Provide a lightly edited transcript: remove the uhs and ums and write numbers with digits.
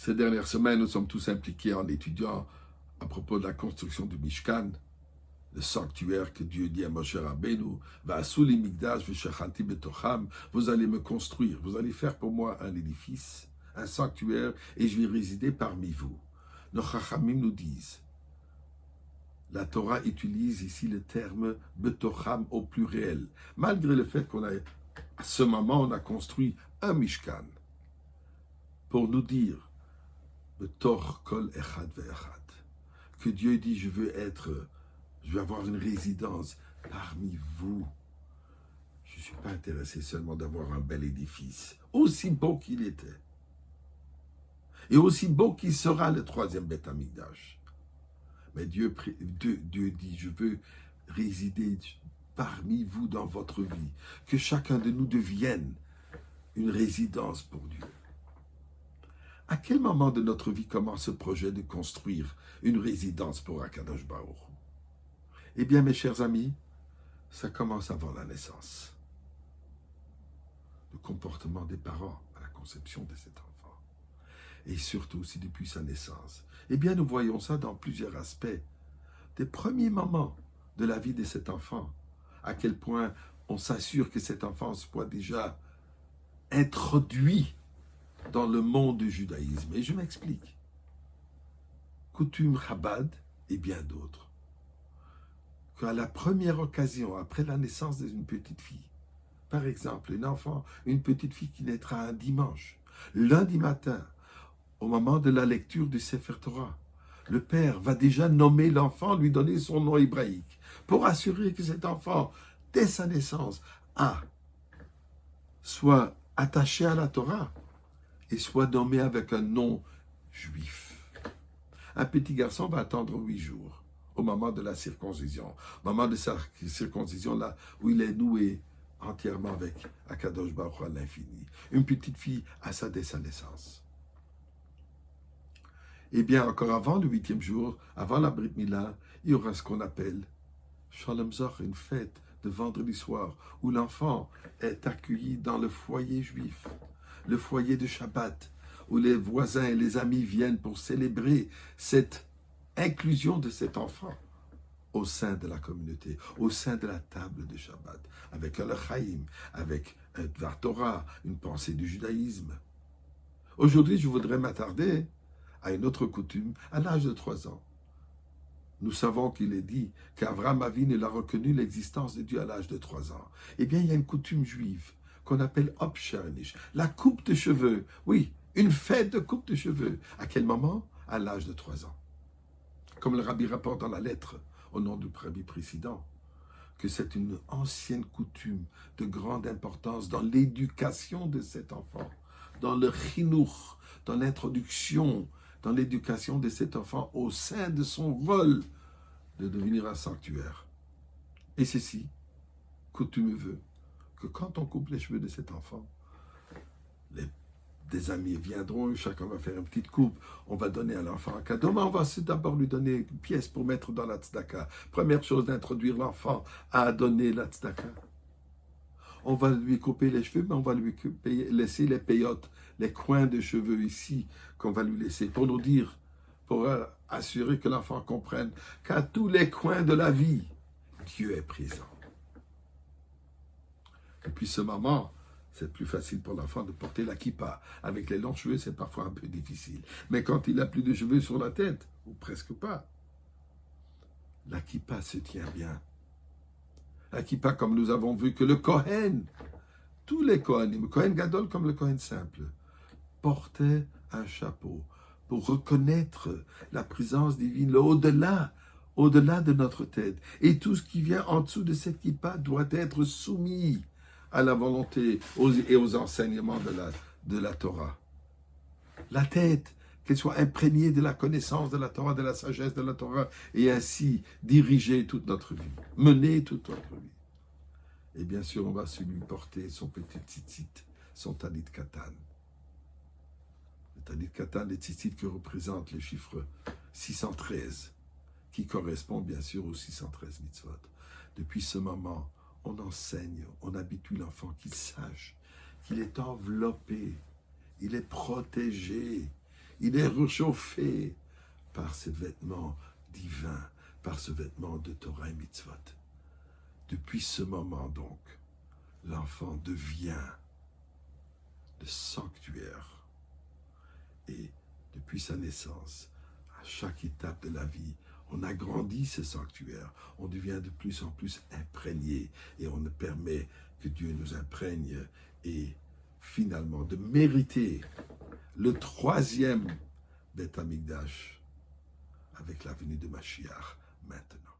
Ces dernières semaines, nous sommes tous impliqués en étudiant à propos de la construction du Mishkan, le sanctuaire que Dieu dit à Moshe Rabbeinu, Va'asuli Migdash v'shachanti betocham, vous allez me construire, vous allez faire pour moi un édifice, un sanctuaire, et je vais résider parmi vous. Nos Chachamim nous disent, la Torah utilise ici le terme betocham au pluriel, malgré le fait à ce moment, on a construit un Mishkan, pour nous dire, Betor kol echad ve'echad, que Dieu dit, je veux avoir une résidence parmi vous. Je ne suis pas intéressé seulement d'avoir un bel édifice, aussi beau qu'il était, et aussi beau qu'il sera le troisième Beth Amikdash. Mais Dieu dit, je veux résider parmi vous dans votre vie, que chacun de nous devienne une résidence pour Dieu. À quel moment de notre vie commence ce projet de construire une résidence pour Akadosh Baruch Hu? Eh bien, mes chers amis, ça commence avant la naissance. Le comportement des parents à la conception de cet enfant. Et surtout aussi depuis sa naissance. Eh bien, nous voyons ça dans plusieurs aspects. Des premiers moments de la vie de cet enfant. À quel point on s'assure que cet enfant soit déjà introduit dans le monde du judaïsme. Et je m'explique. Coutume Chabad et bien d'autres. Qu'à la première occasion, après la naissance d'une petite fille, par exemple, une petite fille qui naîtra un dimanche, lundi matin, au moment de la lecture du Sefer Torah, le père va déjà nommer l'enfant, lui donner son nom hébraïque, pour assurer que cet enfant, dès sa naissance, soit attaché à la Torah et soit nommé avec un nom juif. Un petit garçon va attendre 8 jours. Au moment de la circoncision. Au moment de sa circoncision, là où il est noué entièrement avec Akadosh Baruch Hu à l'infini. Une petite fille dès sa naissance. Eh bien, encore avant le 8e jour, avant la Brit Mila, il y aura ce qu'on appelle Shalom Zoch, une fête de vendredi soir, où l'enfant est accueilli dans le foyer juif, le foyer de Shabbat, où les voisins et les amis viennent pour célébrer cette inclusion de cet enfant au sein de la communauté, au sein de la table de Shabbat, avec un Chaim, avec un Dvar Torah, une pensée du judaïsme. Aujourd'hui, je voudrais m'attarder à une autre coutume, à l'âge de 3 ans. Nous savons qu'il est dit qu'Avraham Avinu a reconnu l'existence de Dieu à l'âge de 3 ans. Eh bien, il y a une coutume juive qu'on appelle Opchernish, la coupe de cheveux. Oui, une fête de coupe de cheveux. À quel moment? À l'âge de 3 ans. Comme le rabbi rapporte dans la lettre au nom du rabbi précédent, que c'est une ancienne coutume de grande importance dans l'éducation de cet enfant, dans le chinour, dans l'introduction, dans l'éducation de cet enfant au sein de son rôle de devenir un sanctuaire. Et ceci, coutume veut que quand on coupe les cheveux de cet enfant, des amis viendront, chacun va faire une petite coupe, on va donner à l'enfant un cadeau, mais on va d'abord lui donner une pièce pour mettre dans la tzedaka. Première chose, d'introduire l'enfant à donner la tzedaka. On va lui couper les cheveux, mais on va lui laisser les peyotes, les coins de cheveux ici, qu'on va lui laisser, pour nous dire, pour assurer que l'enfant comprenne qu'à tous les coins de la vie, Dieu est présent. Et puis ce moment, c'est plus facile pour l'enfant de porter la kippa. Avec les longs cheveux, c'est parfois un peu difficile. Mais quand il n'a plus de cheveux sur la tête, ou presque pas, la kippa se tient bien. La kippa, comme nous avons vu que le Kohen, tous les Kohanim, le Kohen Gadol comme le Kohen simple, portaient un chapeau pour reconnaître la présence divine, le au-delà de notre tête. Et tout ce qui vient en dessous de cette kippa doit être soumis à la volonté et aux enseignements de la Torah. La tête, qu'elle soit imprégnée de la connaissance de la Torah, de la sagesse de la Torah, et ainsi diriger toute notre vie, mener toute notre vie. Et bien sûr, on va lui porter son petit tzitzit, son talit katan. Le talit katan, les tzitzit qui représentent le chiffre 613, qui correspond bien sûr aux 613 mitzvot. Depuis ce moment, on enseigne, on habitue l'enfant qu'il sache qu'il est enveloppé, il est protégé, Il est réchauffé par ce vêtement divin, par ce vêtement de Torah et Mitzvot. Depuis ce moment donc, l'enfant devient le sanctuaire. Et depuis sa naissance, à chaque étape de la vie, on agrandit ce sanctuaire. On devient de plus en plus imprégné et on permet que Dieu nous imprègne et finalement de mériter le troisième Beth Amikdash avec la venue de Mashiach maintenant.